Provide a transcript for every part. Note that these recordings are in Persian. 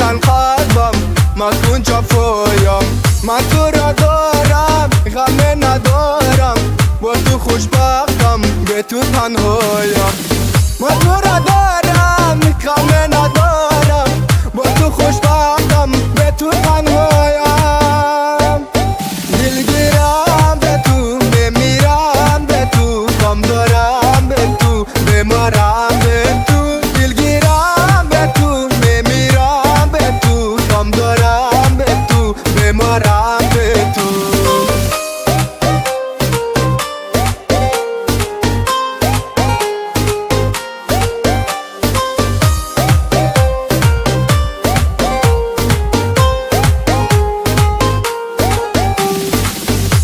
بکن قلبم مکن جفایم. من تو را دارم غم ندارم، با تو خوشبختم به تو تنهایم. من تو را دارم غم ندارم، با تو خوشبختم به تو تنهایم. دلگیرم به تو بمیرم به تو، غم دارم به تو بمرم به تو. دلگیرم به تو بمیرم به تو، غم دارم به تو بمرم به تو.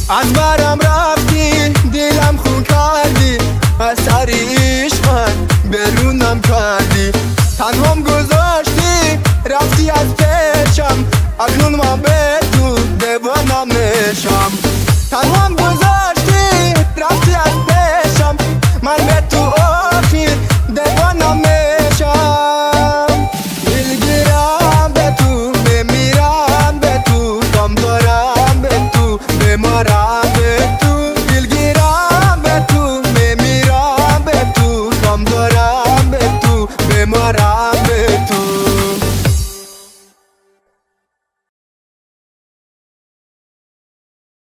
از برم رفتی دلم خون کردی، از سر عشقت برونم کردی. تنهام گذاشتی رفتی از پیشم، اکنون ما